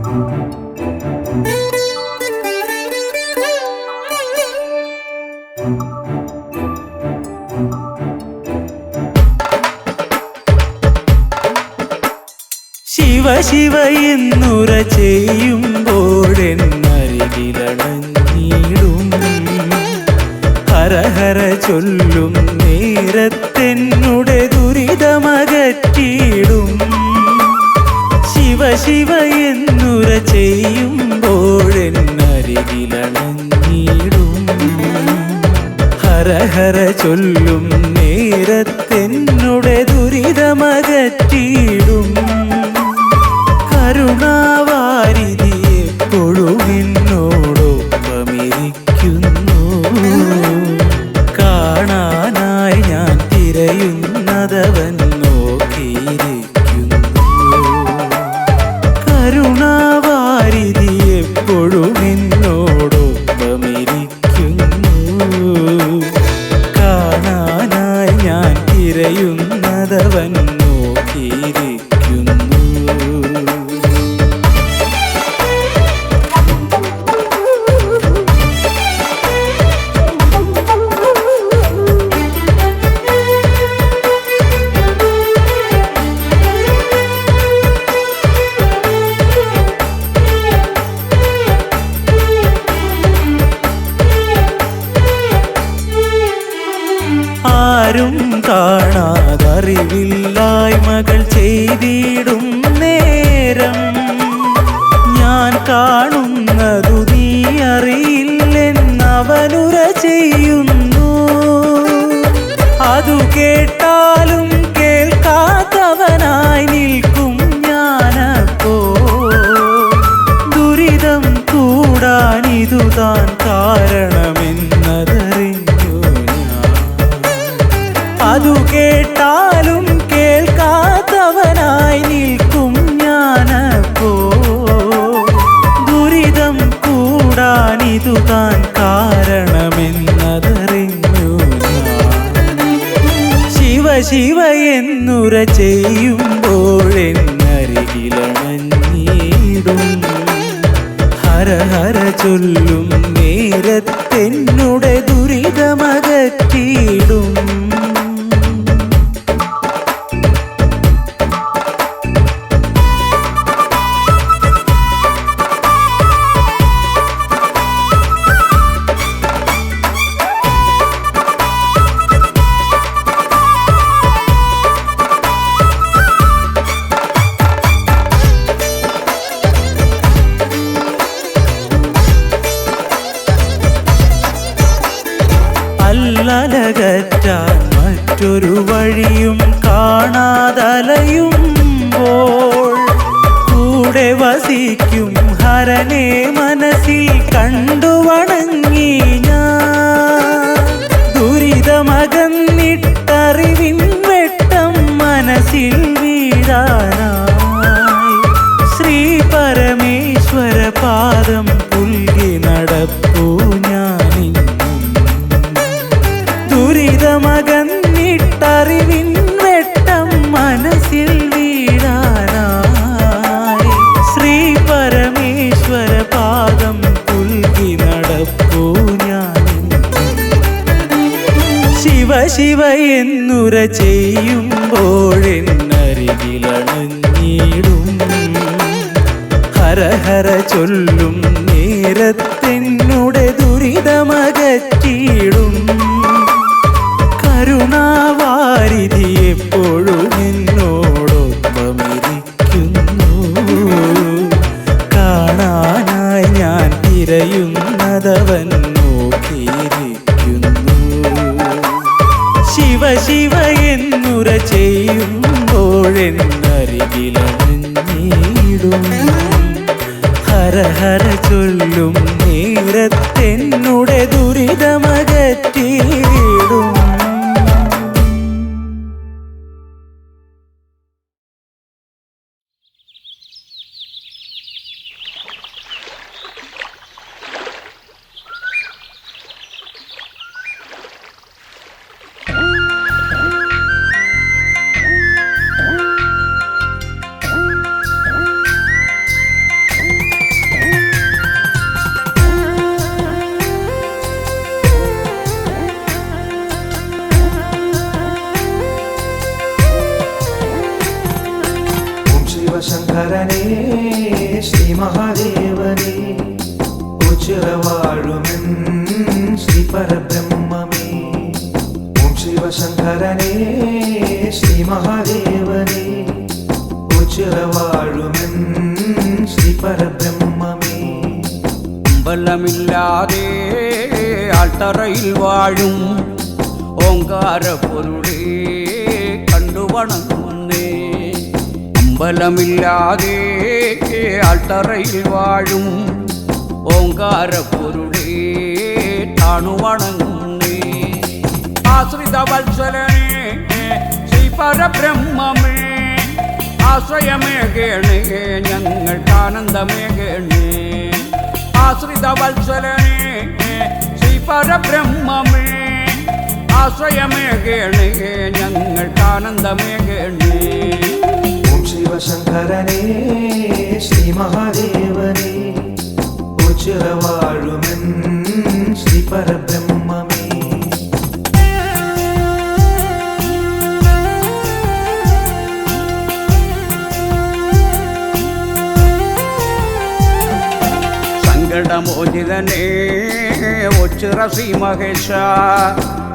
ശിവ ശിവ എന്നുര ചെയ്യുമ്പോഴെന്നരികിലണഞ്ഞിടും ഹര ഹര ചൊല്ലും നേരത്തെന്നുടെ ദുരിതമകറ്റിയിടും. ശിവ ശിവ എന്നുര ചെയ്യുമ്പോഴെന്നരികിലണഞ്ഞിടും ഹര ഹര ചൊല്ലും നേരത്തെന്നുടെ ദുരിതമകറ്റിയിടും. കരുണാവാരിധി എപ്പോഴും എന്നോടൊപ്പമിരിക്കുന്നു. കാണാനായി ഞാൻ തിരയുന്നതവൻ നോക്കിയിരിക്കുന്നു. കരുണാവാരിധി എപ്പോഴും എന്നോടൊപ്പമിരിക്കുന്നു. കാണാനായി ഞാൻ തിരയുന്നതവൻ നോക്കിയിരിക്കുന്നു. ആരും കാണാതറിവില്ലായ്മകൾ ചെയ്തിടും നേരം ഞാൻ കാണുന്നതു നീ അറിയില്ലെന്നവനുര ചെയ്യുന്നു. അതു കേട്ടാലും കേൾക്കാത്തവനായി നിൽക്കും ഞാനപ്പോ. ദുരിതം കൂടാനിതു താൻ കാരണമെന്നതറിഞ്ഞു. അതു കേട്ടാലും കേൾക്കാത്തവനായി നിൽക്കും ഞാനപ്പോ. ദുരിതം കൂടാനിതു താൻ കാരണമെന്നതറിഞ്ഞു ഞാൻ. ശിവ ശിവ എന്നുര ചെയ്യുമ്പോഴെന്നരികിലണഞ്ഞിടും ഹര ഹര ചൊല്ലും നേരത്തെന്നുടെ ദുരിതമകറ്റിയിടും. അല്ലലകറ്റാൻ മറ്റൊരു വഴിയും കാണാതലയുമ്പോൾ കൂടെ വസിക്കും ഹരനെ മനസ്സിൽ കണ്ടു വണങ്ങി ഞാൻ. ദുരിതമകന്നിട്ടറിവിൻ വെട്ടം മനസ്സിൽ വീഴാനായി ശ്രീ പരമേശ്വര പാദം പുൽകി നടപ്പൂ ഞാനിന്നും. ദുരിതമകന്നിട്ടറിവിൻ വെട്ടം മനസ്സിൽ വീഴാനായി ശ്രീ പരമേശ്വര പാദം പുൽകി നടപ്പൂ ഞാനിന്നും. ശിവ ശിവ എന്നുര ചെയ്യുമ്പോഴെന്നരികിലണഞ്ഞിടും ഹര ഹര ചൊല്ലും നേരത്തെന്നുടെ ദുരിതമകറ്റിയിടും. കരുണാവാരിധി എപ്പോഴും എന്നോടൊപ്പമിരിക്കുന്നു. കാണാനായി ഞാൻ തിരയുന്നതവൻ നോക്കിയിരിക്കുന്നു. ശിവ ശിവ എന്നുര ചെയ്യുമ്പോഴെന്നരികിലണഞ്ഞിടും ഹര ഹര ചൊല്ലും നേരത്തെന്നുടെ ദുരിതമകറ്റിയിടും. മഹാദേവനേ ഉച്ചിറവാഴുമെൻ ശ്രീ പരബ്രഹ്മമേ ഓം ശിവശങ്കരനേ ശ്രീ മഹാദേവനേ ഉച്ചിറവാഴുമെൻ ശ്രീ പരബ്രഹ്മമേ അമ്പലമില്ലാതെ ആൾത്തറയിൽ വാഴും ഓങ്കാരപ്പൊരുളേ കണ്ടുവണങ്ങുന്നേ അമ്പലമില്ലാതെ ആൾത്തറയിൽ വാഴും ഓങ്കാരപ്പൊരുളേ താണുവണങ്ങുന്നേ ആശ്രിത വത്സലനേ ശ്രീ പരബ്രഹ്മമേ ആശ്രയമേകേണേ ഞങ്ങൾക്കാനന്ദമേകേണേ ആശ്രിത വത്സലനേ ശ്രീ പരബ്രഹ്മമേ ആശ്രയമേകേണേ ഞങ്ങൾക്കാനന്ദമേകേണേ ഓം ശിവശങ്കരനേ ശ്രീ മഹാദേവനേ ഉച്ചിറവാഴുമെൻ ശ്രീ പരബ്രഹ്മമേ സങ്കടമോചിതനേ ഒച്ചിറ ശ്രീ മഹേശ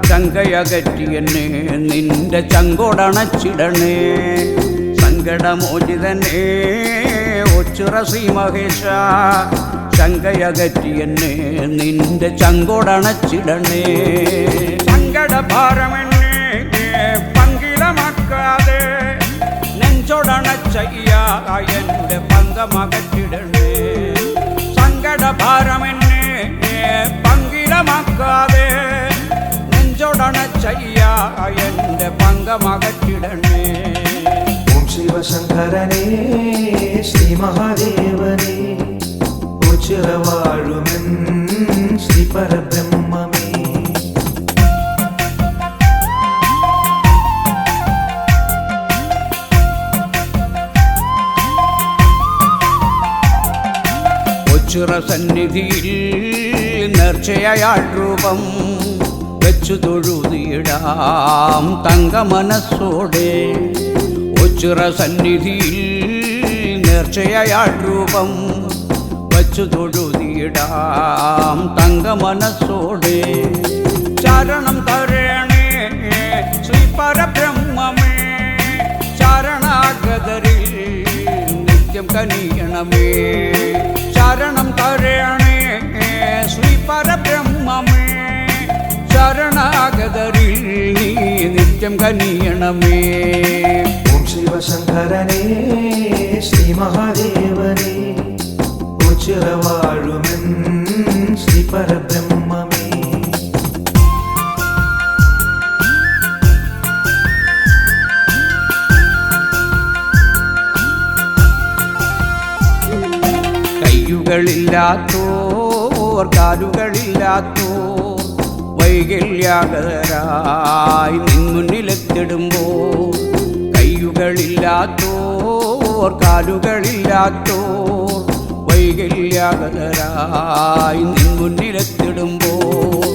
ചങ്കയകറ്റിയെന്നെ നിന്റെ ചങ്കോടണച്ചിടണേ സങ്കടമോചിതനേ ഒച്ചിറ ശ്രീ മഹേശ ചങ്കയകറ്റിയെന്നെ നിന്റെ ചങ്കോടണച്ചിടണേ സങ്കടഭാരമെന്നെ പങ്കിലമാക്കാതെ നെഞ്ചോടണച്ചയ്യ എൻ്റെ പങ്കമകറ്റിടണേ സങ്കടഭാരമെന്നെ പങ്കിലമാക്കാതെ നെഞ്ചോടണച്ചയ്യ എൻ്റെ പങ്കമകറ്റിടണേ ഓം ശിവശങ്കരനേ ശ്രീ മഹാദേവനേ ഉച്ചിറവാഴുമെൻ ശ്രീ പരബ്രഹ്മമേ ഒച്ചിറ സന്നിധിയിൽ നേർച്ചയാൾ രൂപം വെച്ചു തൊഴുതിയിടാം തങ്ക മനസ്സോടെ ഒച്ചിറ സന്നിധിയിൽ നേർച്ചയാൾ രൂപം വച്ചു തൊഴുതിയിടാം തങ്ക മനസ്സോടെ ചരണം തരണേ ശ്രീ പരബ്രഹ്മമേ ചരണാഗതരിൽ നിത്യം കനിയണമേ ശരണം തരണേ ശ്രീ പരബ്രഹ്മമേ ശരണാഗതരിൽ നീ നിത്യം കനിയണമേ ഓം ശിവശങ്കരനേ ശ്രീ മഹാദേവനേ ഉച്ചിറവാഴുമെൻ ശ്രീ പരബ്രഹ്മമേ കയ്യുകളില്ലാത്തോർ കാലുകളില്ലാത്തോർ വൈകല്യാകരായി നിൻ മുന്നിലെത്തിടുമ്പോൾ കയ്യുകളില്ലാത്തോർ കാലുകളില്ലാത്തോർ വൈകല്യാകരായി നിൻ മുന്നിലെത്തിടുമ്പോൾ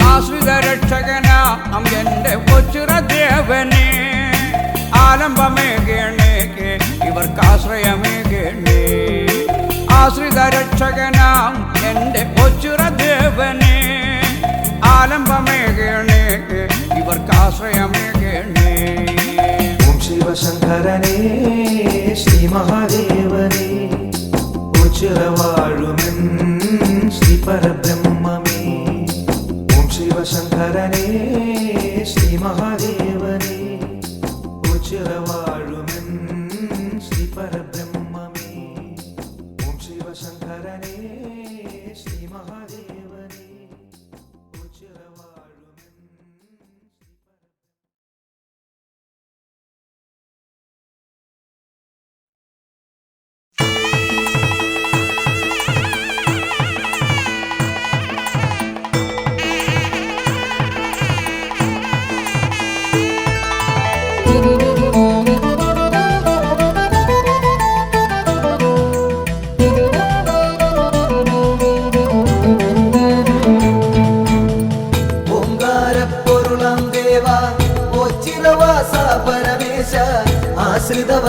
ആശ്രിത രക്ഷകനാം എൻ്റെ ഒച്ചിറ ദേവനെ ആലംബമേകേണേ ഇവർക്കാശ്രയമേകേണേ ആശ്രിത രക്ഷകനാം എൻ്റെ ഒച്ചിറ ദേവനെ ആലംബമേകേണേ ഇവർക്കാശ്രയമേകേണേ ഓം ശിവശങ്കരനേ ശ്രീ മഹാദേവനേ ഉച്ചിറവാഴുമെൻ ശ്രീ പരബ്രഹ്മമേ ഓം ശിവശങ്കരനേ ശ്രീ മഹാദേവനേ ഉച്ചിറവാഴുമെൻ ശ്രീ പരബ്രഹ്മമേ ഓം ശിവശങ്കരനേ ശ്രീ മഹാദേവനേ ഉച്ചിറവാഴുമെൻ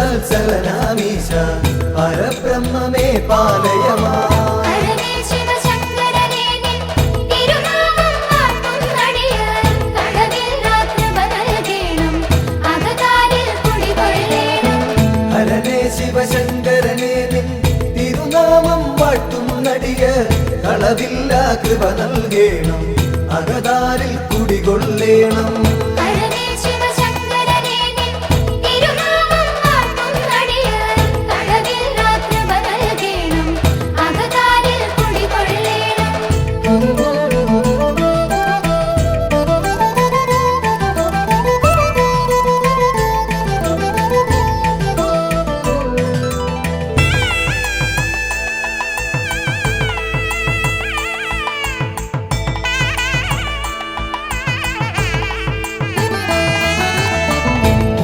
ആശ്രിതവത്സലനാമീശ പരബ്രഹ്മമേ ദേവാലയമാ ഹരനേ ശിവശങ്കരനേ നിൻ തിരുനാമം വാഴ്ത്തുന്നടിയാർ കളവില്ലാ കൃപ നൽകേണം അകതാരിൽ കുടികൊള്ളേണം ഹരനേ ശിവശങ്കരനേ നിൻ തിരുനാമം വാഴ്ത്തുന്നടിയ കളവില്ല കൃപ നൽകേണം അകതാരിൽ കുടികൊള്ളേണം ഹരനേ ശിവശങ്കരനേ നിൻ തിരുനാമം വാഴ്ത്തുന്നടിയാർ കളവില്ലാ കൃപ നൽകേണം അകതാരിൽ കുടികൊള്ളേണം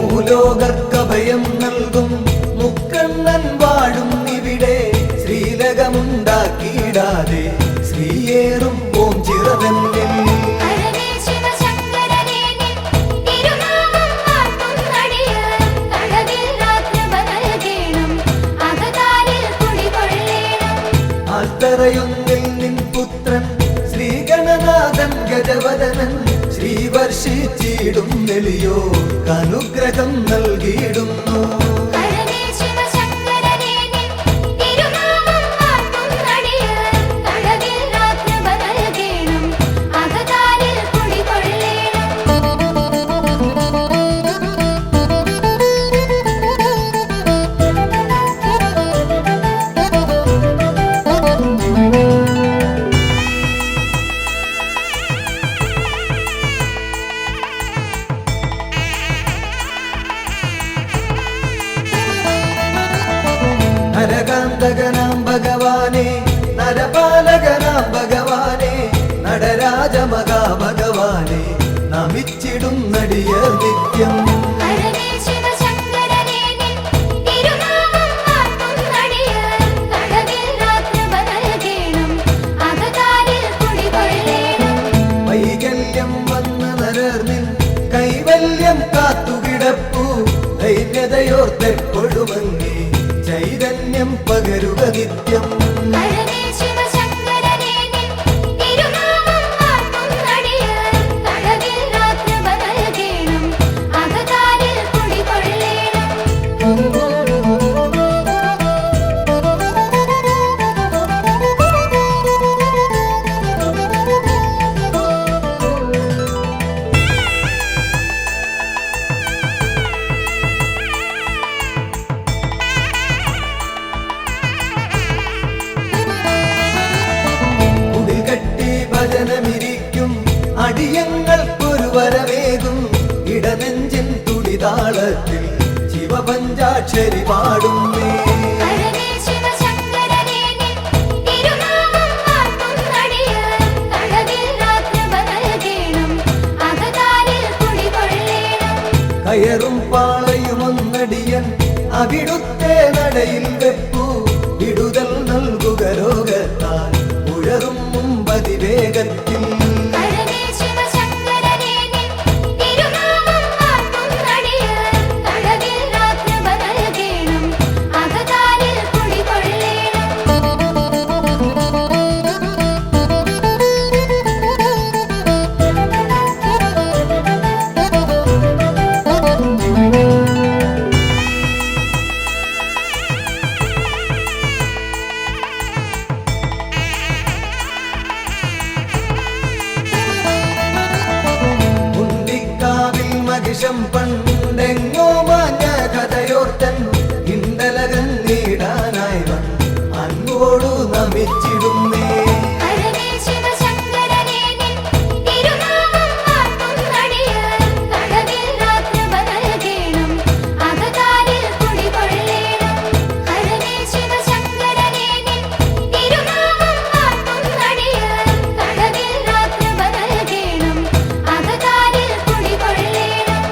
ഭൂലോകർക്കഭയം നൽകും മുക്കണ്ണൻ വാഴും ഇവിടെ ശ്രീലകമുണ്ടാക്കിയിടാതെ ശ്രീയേറും ഓം ചിറതന്നിൽ ഹരനേ ശിവശങ്കരനേ നിൻ തിരുനാമം വാഴ്ത്തുന്നടിയാർ കളവില്ലാ കൃപ നൽകേണം അകതാരിൽ കുടികൊള്ളേണം ആൽത്തറയൊന്നിൽ നിൻ പുത്രൻ ശ്രീഗണനാഥൻ ഗജവദനൻ ശ്രീവർഷിച്ചിടും നെളിയോ അനുഗ്രഹം നൽകിയിടുന്നു ഹരനേ ശിവശങ്കരനേ നിൻ തിരുനാമം വാഴ്ത്തുന്നടിയാർ കളവില്ലാ കൃപ നൽകേണം അകതാരിൽ കുടികൊള്ളേണം നരകാന്തകനാം ഭഗവാനെ നരപാലകനാം ഭഗവാനെ നടരാജമഹാഭഗവാനെ നമിച്ചിടും നടിയർ നിത്യം ഹരനേ ശിവശങ്കരനേ നിൻ തിരുനാമം വാഴ്ത്തുന്നടിയാർ കളവില്ലാ കൃപ നൽകേണം അകതാരിൽ കുടികൊള്ളേണം വൈകല്യം വന്ന നരർനിൻ കൈവല്യം കാത്തുകിടപ്പു ദൈന്യതയോർത്തെപ്പൊഴുമങ്ങി ചൈതന്യം പകരുക നിത്യം ഹരനേ ശിവശങ്കരനേ നിൻ തിരുനാമം വാഴ്ത്തുന്നടിയാർ കളവില്ലാ കൃപ നൽകേണം അകതാരിൽ കുടികൊള്ളേണം കുടിൽ കെട്ടി ഭജനമിരിക്കും അടിയങ്ങൾക്കൊരു വരവേകും ഇടനെഞ്ചിൻ തുടിതാളത്തിൽ ശിവപഞ്ചാക്ഷരി പാടുന്നേ ഹരനേ ശിവശങ്കരനേ നിൻ തിരുനാമം വാഴ്ത്തുന്നടിയാർ കളവില്ലാ കൃപ നൽകേണം അകതാരിൽ കുടികൊള്ളേണം കയറും പാളയുമൊന്നടിയൻ അവിടുത്തെ നടയിൽ വെപ്പു വിടുതൽ നൽകുക രോഗത്താൽ ഉഴറും മുമ്പതിവേഗത്തിൽ ഹരനേ ശിവശങ്കരനേ നിൻ തിരുനാമം വാഴ്ത്തുന്നടിയാർ കളവില്ലാ കൃപ നൽകേണം അകതാരിൽ കുടികൊള്ളേണം ഉണ്ടിക്കാവിൽ മഹിഷം പണ്ടെങ്ങോ മാഞ്ഞ കഥയോർത്തൻ ഇണ്ടലകൻ നീടാനായി വന്ന് അങ്ങോടു നമിച്ചിടുന്നേ ഹരനേ ശിവശങ്കരനേ നിൻ തിരുനാമം വാഴ്ത്തുന്നടിയാർ കളവില്ലാ കൃപ നൽകേണം അകതാരിൽ കുടികൊള്ളേണം ഹരനേ ശിവശങ്കരനേ നിൻ തിരുനാമം വാഴ്ത്തുന്നടിയാർ കളവില്ലാ കൃപ നൽകേണം അകതാരിൽ കുടികൊള്ളേണം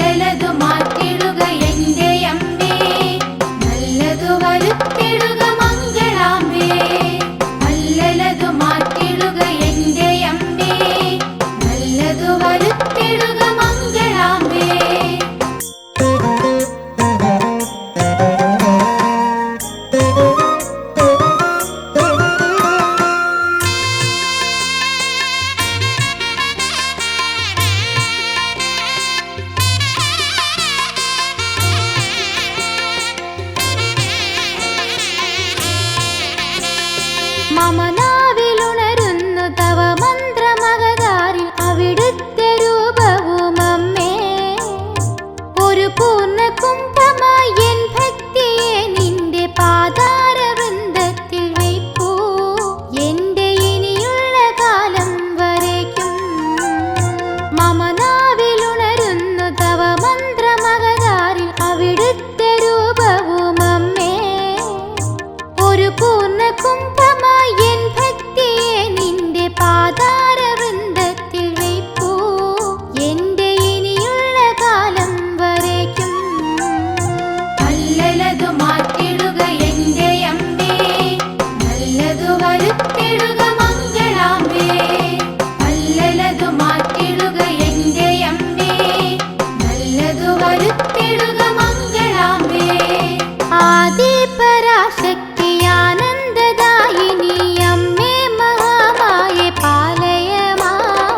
അല്ലലതു മാറ്റിടുക എൻ്റെ അമ്മേ, നല്ലതു വരുത്തിടുക മംഗളാംബേ. അല്ലലതു മാറ്റിടുക എൻ്റെ അമ്മേ, നല്ലതു വരുത്തിടുക മംഗളാംബേ. മമനാവിലുണരുന്നു തവ മന്ത്രമകതാരിൽ അവിടുത്തെ രൂപവും അമ്മേ. ഒരു പൂർണ്ണ കുംഭമായി എൻ ഭക്തിയെ നിന്റെ പാതാരവൃന്ദത്തിൽ വയ്പ്പൂ, എന്റെ ഇനിയുള്ള കാലം വരയ്ക്കും. മമനാവിലുണരുന്നു തവ മന്ത്രമകതാരിൽ അവിടുത്തെ രൂപവും അമ്മേ. ഒരു പൂർണ്ണ കുംഭമായി എൻ ഭക്തിയെ നിന്റെ പാതാരവൃന്ദത്തിൽ വയ്പ്പൂ, എന്റെ ഇനിയുള്ള കാലം വരയ്ക്കും. അല്ലലതു മാറ്റിടുക എൻ്റെ അമ്മേ, നല്ലതു വരുത്തിടുക മംഗളാംബേ. അല്ലലതു മാറ്റിടുക എൻ്റെ അമ്മേ, നല്ലതു വരുത്തിടുക മംഗളാംബേ. ആദിപരാശക്തി ആനന്ദദായിനി അമ്മേ മഹാമായ പാലയമാം.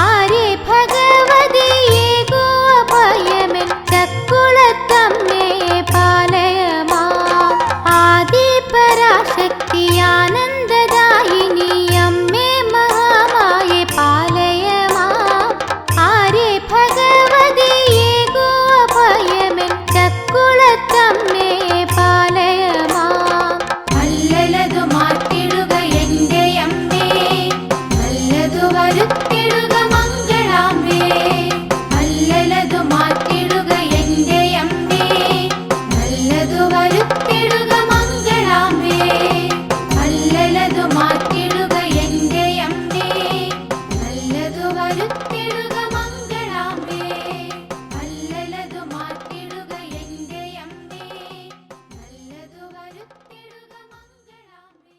ആരെ ഭഗവതിയേകോ അഭയമെൻ ചക്കുളത്തമ്മേ പാലയമാം. ആദിപരാശക്തി ആനന്ദദായിനി അമ്മേ മഹാമായ പാലയമാം. ആരെ ഭഗവതിയേകോ അഭയമെൻ ചക്കുളത്തമ്മേ പാലയമാം. അല്ലലതു മാറ്റിടുക എൻ്റെ അമ്മേ, നല്ലതു വരുത്തിടുക മംഗളാംബേ. അല്ലലതു മാറ്റിടുക എൻ്റെ അമ്മേ, നല്ലതു വരുത്തിടുക മംഗളാംബേ. അല്ലലതു മാറ്റിടുക എൻ്റെ അമ്മേ, നല്ലതു വരുത്തിടുക മംഗളാംബേ. അല്ലലതു മാറ്റിടുക എൻ്റെ അമ്മേ, നല്ലതു വരുത്തിടുക മംഗളാംബേ.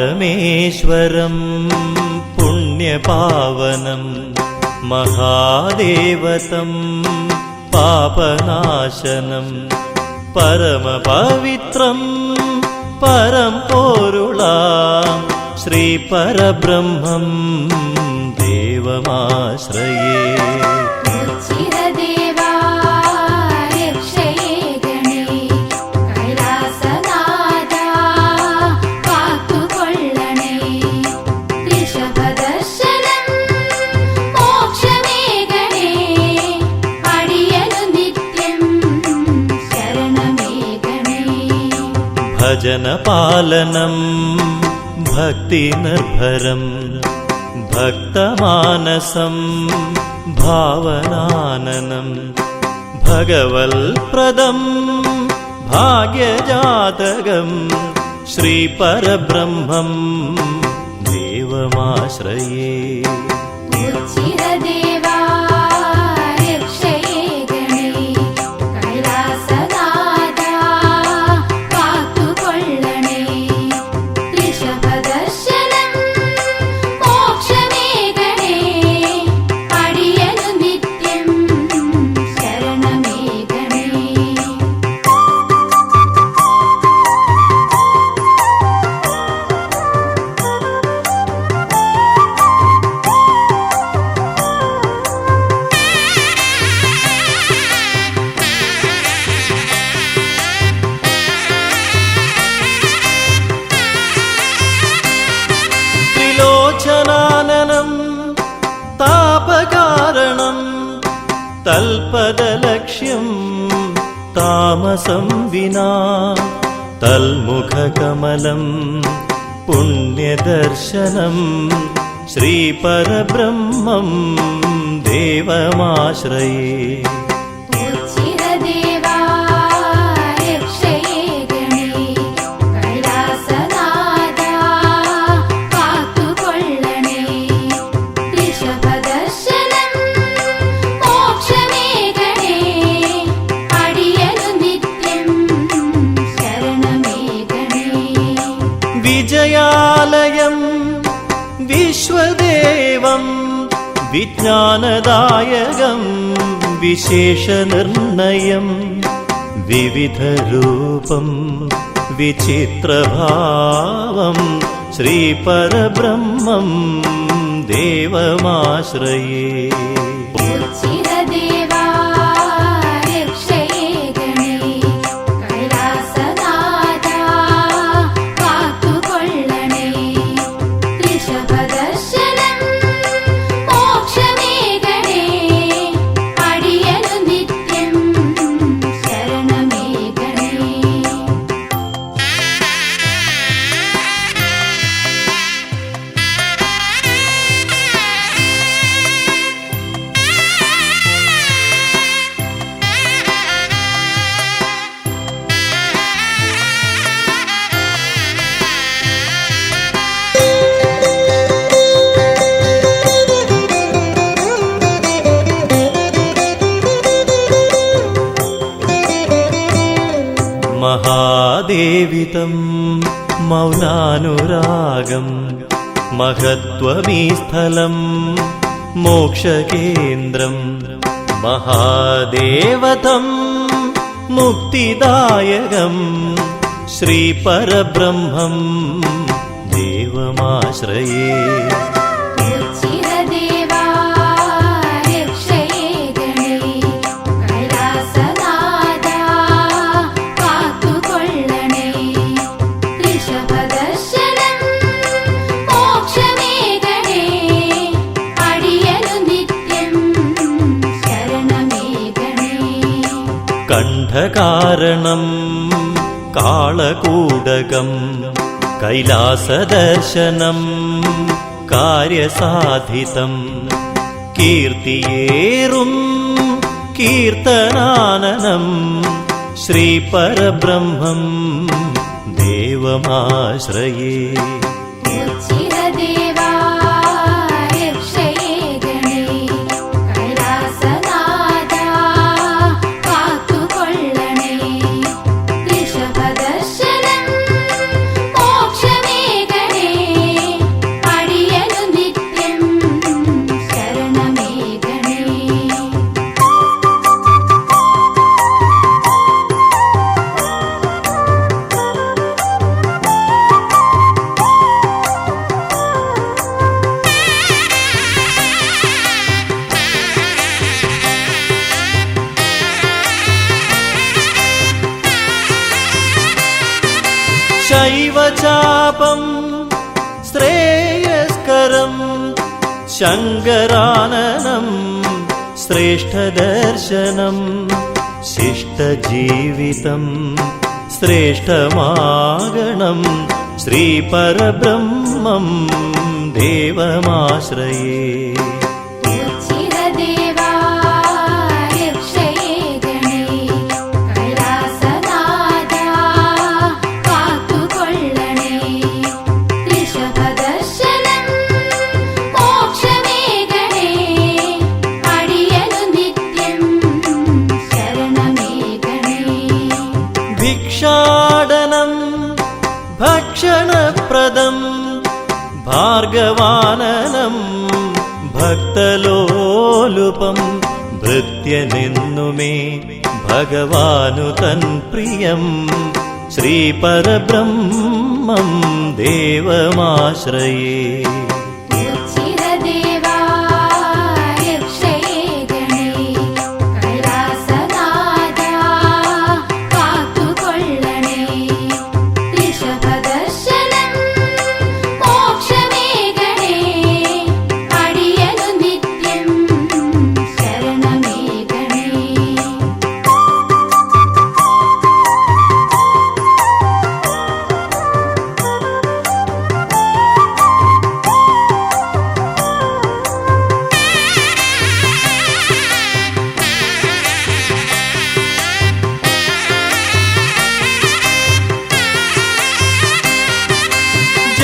പരമേശ്വരം പുണ്യപാവനം മഹാദേവതം പാപനാശനം പരമപവിത്രം പരം പൊരുളാം ശ്രീ പരബ്രഹ്മം ദേവമാശ്രയേ. ചിരദേവാ രക്ഷയേ ഗണേ, കൈലാസനാഥാ കാത്തുകൊള്ളണേ. ഋഷഭദർശനം മോക്ഷമേ ഗണേ, അടിയനു നിത്യം ശരണമേ ഗണേ. ഭജനപാലനം ഭക്തിനിർഭരം ഭക്തമാനസം ഭാവനാനനം ഭഗവൽപ്രദം ഭാഗ്യജാതകം ശ്രീപരബ്രഹ്മം ദേവമാശ്രയേ. ചിരദേവാ രക്ഷയേ ഗണേ, കൈലാസനാഥാ കാത്തുകൊള്ളണേ. ഋഷഭദർശനം മോക്ഷമേ ഗണേ, അടിയനു നിത്യം ശരണമേ ഗണേ. തൽപദലക്ഷ്യം താമസം വിനാ തൽമുഖകമലം പുണ്യദർശനം ശ്രീപരബ്രഹ്മം ദേവമാശ്രയേ. ഉച്ചിരദേവാ രക്ഷയേ ഗണേ കൈലാസനാഥാ കാത്തുകൊള്ളണേ. ഋഷഭദർശനം മോക്ഷമേ ഗണേ അടിയനു നിത്യം ശരണമേ ഗണേ. വിജയാലയം വിശ്വദേവം വിജ്ഞാനദായകം വിശേഷനിർണയം വിവിധരൂപം വിചിത്രഭാവം ശ്രീപരബ്രഹ്മം ദേവമാശ്രയേ. ഉച്ചിരദേവാ രക്ഷയേ ഗണേ കൈലാസനാഥാ കാത്തുകൊള്ളണേ. ഋഷഭദർശനം മോക്ഷമേ ഗണേ അടിയനു നിത്യം ശരണമേ ഗണേ. മഹാദേവിതം മൗനാനുരാഗം മഹത്വമീ സ്ഥലം മോക്ഷകേന്ദ്രം. മഹാദേവതം മുക്തിദായകം ശ്രീപരബ്രഹ്മം ദേവമാശ്രയേ. ഉച്ചിരദേവാ രക്ഷയേ ഗണേ കൈലാസനാഥാ കാത്തുകൊള്ളണേ. ഋഷഭദർശനം മോക്ഷമേ ഗണേ അടിയനു നിത്യം ശരണമേ ഗണേ. കണ്ഠകാരണം കാളകൂടകം കൈലാസദർശനം കാര്യസാധിതം കീർത്തിയേറും കീർത്തനാനനം ശ്രീപരബ്രഹ്മം ദേവമാശ്രയേ. ഉച്ചിരദേവാ രക്ഷയേ ഗണേ കൈലാസനാഥാ കാത്തുകൊള്ളണേ. ഋഷഭദർശനം മോക്ഷമേ ഗണേ അടിയനു നിത്യം ശരണമേ ഗണേ. ശൈവചാപം ശ്രേയസ്കരം ശങ്കരാനനം ശ്രേഷ്ഠദർശനം ശിഷ്ടജീവിതം ശ്രേഷ്ഠമാഗണം ശ്രീപരബ്രഹ്മം ദേവമാശ്രയേ. ഉച്ചിരദേവാ രക്ഷയേ ഗണേ കൈലാസനാഥാ കാത്തുകൊള്ളണേ. ഋഷഭദർശനം മോക്ഷമേ ഗണേ അടിയനു നിത്യം ശരണമേ ഗണേ. ഭിക്ഷാടനം ഭക്ഷണപ്രദം ഭാർഗവാനനം ഭക്തലോലുപം ഭൃത്യനെന്നുമേ ഭഗവാനു തൻ പ്രിയം ശ്രീപരബ്രഹ്മം ദേവമാശ്രയേ. ഉച്ചിരദേവാ രക്ഷയേ ഗണേ കൈലാസനാഥാ കാത്തുകൊള്ളണേ. ഋഷഭദർശനം മോക്ഷമേ ഗണേ അടിയനു നിത്യം ശരണമേ ഗണേ.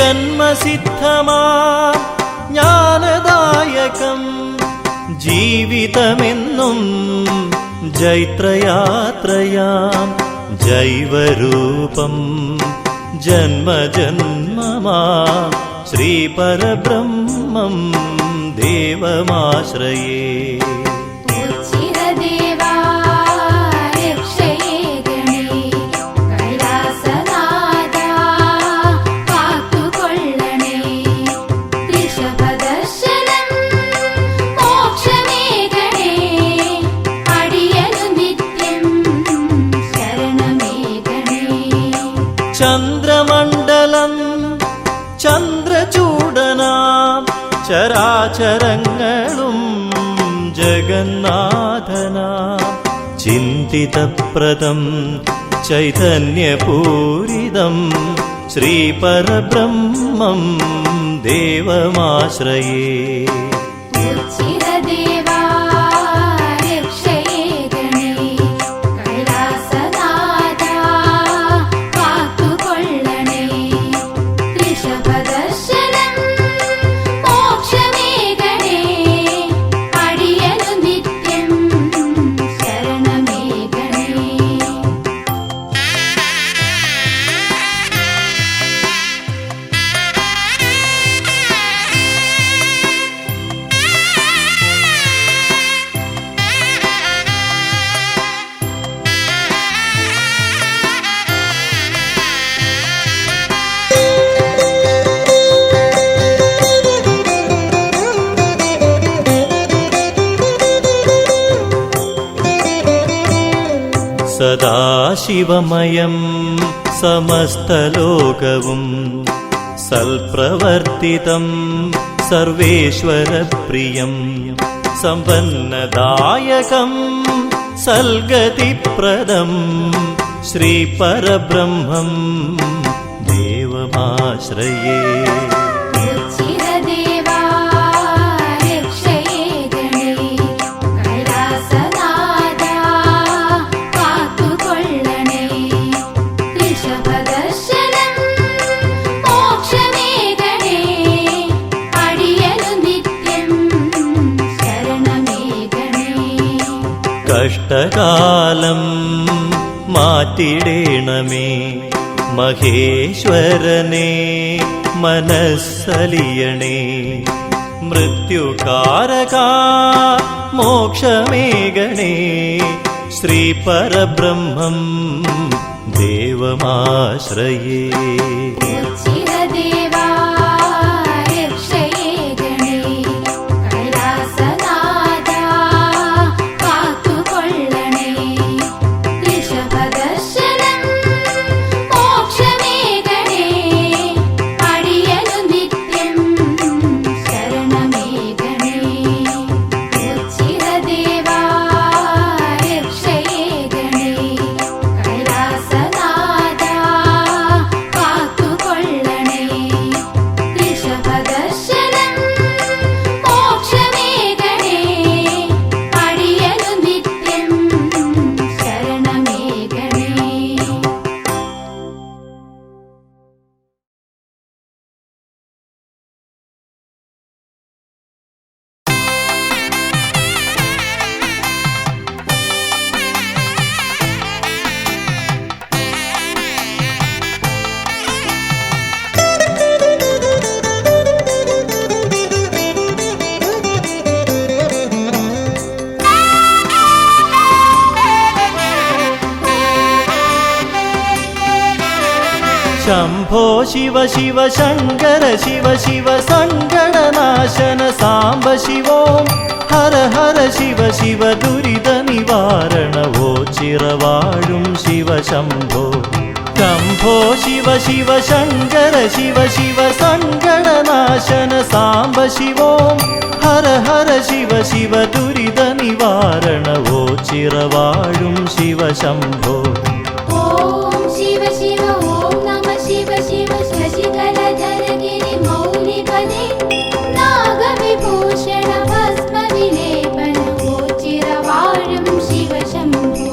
ജന്മസിദ്ധമാ ജ്ഞാനദായകം ജീവിതമെന്നും ജൈത്രയാത്രയാം ജൈവരൂപം ജന്മജന്മമാ ശ്രീപരബ്രഹ്മം ദേവമാശ്രയേ. ഉച്ചിരദേവാ രക്ഷയേ ഗണേ കൈലാസനാഥാ കാത്തുകൊള്ളണേ ഋഷഭദർശനം മോക്ഷമേ ഗണേ അടിയനു നിത്യം ശരണമേ ഗണേ. ചന്ദ്രമണ്ഡലം ചന്ദ്രചൂടനാം ചരാചരങ്ങളും ജഗന്നാഥനാം ചിന്തിതപ്രദം ചൈതന്യപൂരിതം ശ്രീപരബ്രഹ്മം ദേവമാശ്രയേ. ഉച്ചിരദേവാ രക്ഷയേ ഗണേ കൈലാസനാഥാ കാത്തുകൊള്ളണേ ഋഷഭദർശനം മോക്ഷമേ ഗണേ അടിയനു നിത്യം ശരണമേ ഗണേ. സദാശിവമയം സമസ്തലോകവും സൽപ്രവർത്തിതം സർവേശ്വരപ്രിയം സമ്പന്നദായകം സൽഗതിപ്രദം ശ്രീപരബ്രഹ്മം ദേവമാശ്രയേ. ഉച്ചിരദേവാ രക്ഷയേ ഗണേ കൈലാസനാഥാ കാത്തുകൊള്ളണേ ഋഷഭദർശനം മോക്ഷമേ ഗണേ അടിയനു നിത്യം ശരണമേ ഗണേ. കഷ്ടകാലം മാറ്റിടേണമേ മഹേശ്വരനെ മനസ്സലിയണേ മൃത്യുകാരകാ മോക്ഷമേകണേ ശ്രീപരബ്രഹ്മം ദേവമാശ്രയേ. ഉച്ചിരദേവാ രക്ഷയേ ഗണേ കൈലാസനാഥാ കാത്തുകൊള്ളണേ ഋഷഭദർശനം മോക്ഷമേ ഗണേ അടിയനു നിത്യം ശരണമേ ഗണേ. ഉച്ചിരദേവാ രക്ഷയേ ഗണേ കൈലാസനാഥാ കാത്തുകൊള്ളണേ ഋഷഭദർശനം മോക്ഷമേ ഗണേ അടിയനു നിത്യം ശരണമേ ഗണേ. ശംഭോ ശിവ ശിവ ശങ്കര ശിവ ശിവ സങ്കടനാശന സാംബ ശിവോം ഹര ഹര ശിവ ശിവ ദുരിത നിവാരണവോ ചിറവാഴും ശിവ ശംഭോ. ശംഭോ ശിവ ശിവ ശങ്കര ശിവ ശിവ സങ്കടനാശന സാംബ ശിവോം ഹര ഹര ശിവ ശിവ ദുരിത നിവാരണവോ ചിറവാഴും ശിവ ശംഭോ. ഓം ശിവ ശിവ ഓം നമഃ ശിവ ശിവ ശശികലധര ഗിരി മൗലിപദേ നാഗവിഭൂഷണ ഭസ്മ വിലേപന ചിരവാഴും ശിവ ശംഭോ.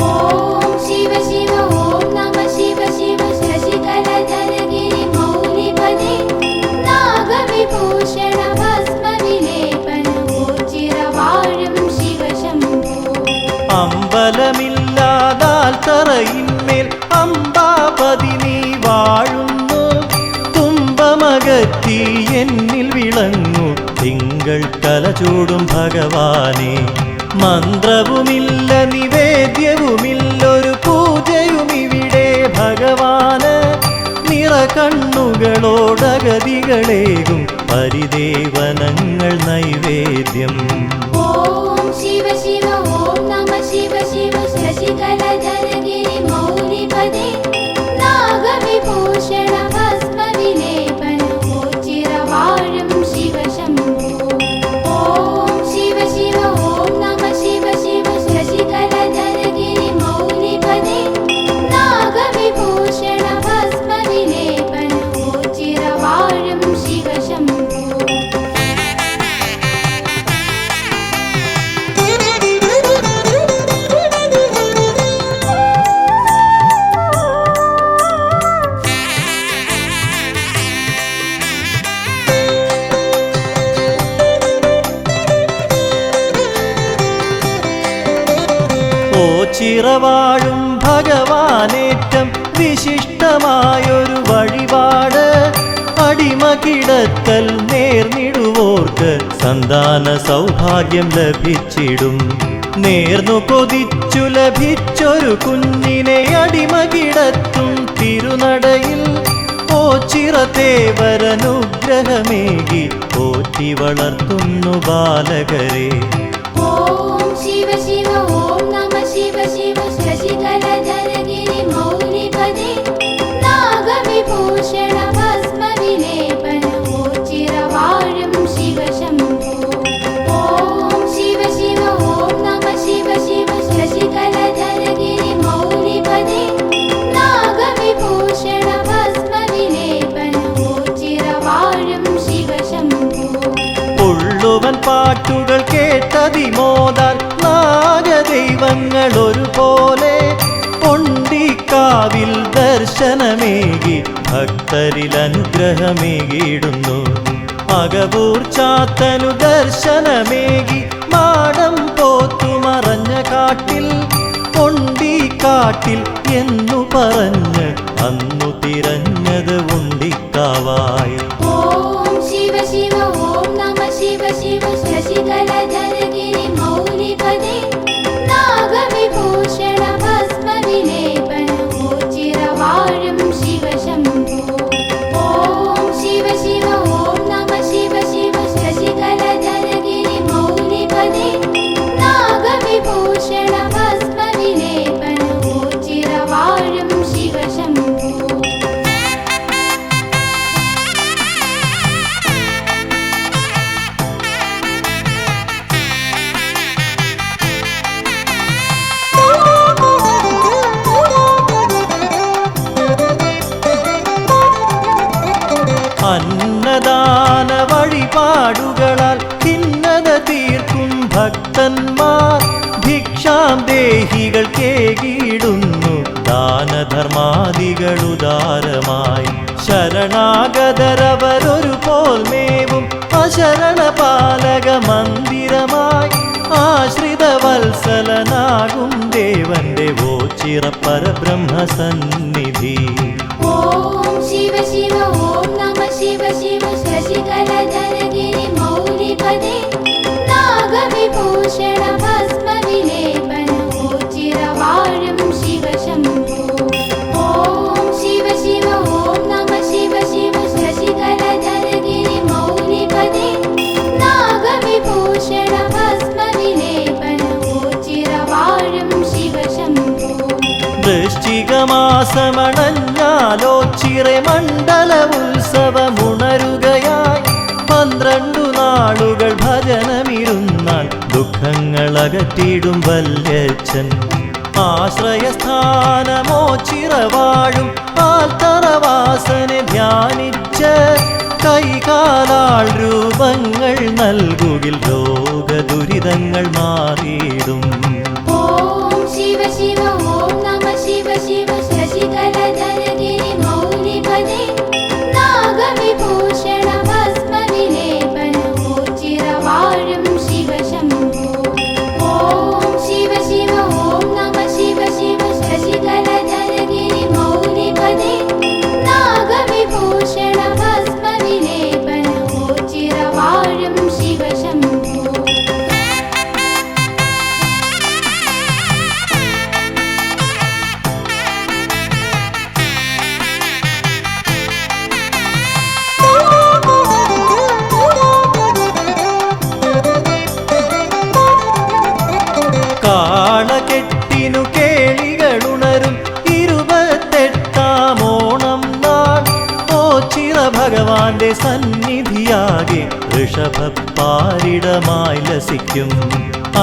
ഓം ശിവ ശിവ ഓം നമഃ ശിവ ശിവ ശശികലധര ഗിരി മൗലിപദേ അമ്പലമില്ലാതാൽ തറയിന്മേൽ അമ്പാപതി നീ വാഴുന്നു. തുമ്പമകറ്റി എന്നിൽ വിളങ്ങു തിങ്കൾ കലചൂടും ഭഗവാനെ. മന്ത്രവുമില്ല നിവേദ്യവുമില്ലൊരു പൂജയുമിവിടെ ഭഗവാന്. നിറകണ്ണുകളോടഗതികളേകും പരിദേവനങ്ങൾ നൈവേദ്യം. ഓം ശിവ ശിവ ഓം നമ ശിവ ശിവ ശശികലധരഗിരി മൗലിപദേ നാഗവിഭൂഷണ ഭസ്മവിലേപന ഗോചിരവാഴും ശിവശംഭോ. ഓം ശിവ ശിവ ഓം നമ ശിവ ശിവ ശശികലധരഗിരി മൗലിപദേ നാഗവിഭൂഷണ ഭസ്മവിലേപന ഗോചിരവാഴും ശിവശംഭോ. ചിറവാഴും ഭഗവാനേറ്റം വിശിഷ്ടമായൊരു വഴിപാട്. അടിമ കിടത്തൽ നേർന്നിടുവോർക്ക് സന്താന സൗഭാഗ്യം ലഭിച്ചിടും. നേർന്നു കൊതിച്ചു ലഭിച്ചൊരു കുഞ്ഞിനെ അടിമ കിടത്തും തിരുനടയിൽ. ഓച്ചിറത്തേവരനുഗ്രഹമേകി പോറ്റി വളർത്തുന്നു ബാലകരെ. ഓം ശിവ ശിവ ഓം നമ ശിവ ശിവ ശശികലധരഗിരി മൗലിപദേ നാഗവിഭൂഷണ ഭസ്മവിലേപന ഗോചിരവാഴും ശിവശംഭോ. ഓം ശിവ ശിവ ഓം നമ ശിവ ശിവ ശശികലധരഗിരി മൗലിപദേ നാഗവിഭൂഷണ ഭസ്മവിലേപന ഗോചിരവാഴും ശിവശംഭോ. ഉള്ളുവൻ പാട്ടുകൾ കേട്ടതിമോദാൽ നാഗദൈവങ്ങൾ ഒരുപോലെ പൊണ്ടിക്കാവിൽ ദർശനമേകി ഭക്തരിൽ അനുഗ്രഹമേകിയിടുന്നു. അകവൂർ ചാത്തനു ദർശനമേകി മാടം പോത്തുമറഞ്ഞ കാട്ടിൽ പൊണ്ടിക്കാട്ടിൽ എന്നു പറഞ്ഞ് അന്നു തിരഞ്ഞത് ഉണ്ടിക്കാവായി. ഓം ശിവ ശിവ ഓം നമ ശിവ ശിവ ശശികലധരഗിരി മൗലിപദേ നാഗവിഭൂഷണ ഭസ്മവിലേപന ഗോചിരവാഴും ശിവശംഭോ. ഓം ശിവ ശിവ ഓം നമ ശിവ ശിവ ശശികലധരഗിരി മൗലിപദേ നാഗവിഭൂഷണ ഭസ്മവിലേപന ഗോചിരവാഴും ശിവശംഭോ. അന്നദാന വഴിപാടുകളാൽ ഭിന്നത തീർക്കും ഭക്തന്മാർ ഭിക്ഷാം ദേഹികൾ കേകിടുന്നു ദാനധർമാദികളുദാരമായി. ശരണാഗതരവരൊരു പോൽ മേവും അശരണപാലക മന്ദിരമായി. ആശ്രിത വത്സലനാകും ദേവന്റെ ഓച്ചിറ പരബ്രഹ്മസന്നിധി. ഓം ശിവ ശിവ ഓം നമ ശിവ ശിവ ശശികലധരഗിരി മൗലിപദേ നാഗവിഭൂഷണ ഭസ്മവിലേപന ഗോചിരവാഴും ശിവശംഭോ. ഓം ശിവ ശിവ ഓം നമ ശിവ ശിവ ശശികലധരഗിരി മൗലിപദേ നാഗവിഭൂഷണ ഭസ്മവിലേപന ഗോചിരവാഴും ശിവശംഭോ. വൃശ്ചികമാസമണഞ്ഞാലോച്ചിറെ മണ്ഡല ഉത്സവമുണരുകയായി. 12 നാളുകൾ ഭജനമിരുന്നാൽ ദുഃഖങ്ങളകറ്റിടും വല്യച്ഛൻ. ആശ്രയസ്ഥാനമോച്ചിറവാഴും ആൽത്തറവാസനെ ധ്യാനിച്ച് കൈകാലാൾ രൂപങ്ങൾ നൽകുകിൽ രോഗദുരിതങ്ങൾ മാറിയിടും. ഓം ശിവ ശിവ ഓം നമ ശിവ ശിവ ശശികലധരഗിരി മൗലിപദേ നാഗവിഭൂഷണ ഭസ്മവിലേപന ഗോചിരവാഴും ശിവശംഭോ. ഓം ശിവ ശിവ ഓം താലകെട്ടിനു കേളികളുണരും 28-ാം ഓണം നാൾ ഓച്ചിറ ഭഗവാന്റെ സന്നിധിയാകെ ഋഷഭപ്പാരിടമായി ലസിക്കും.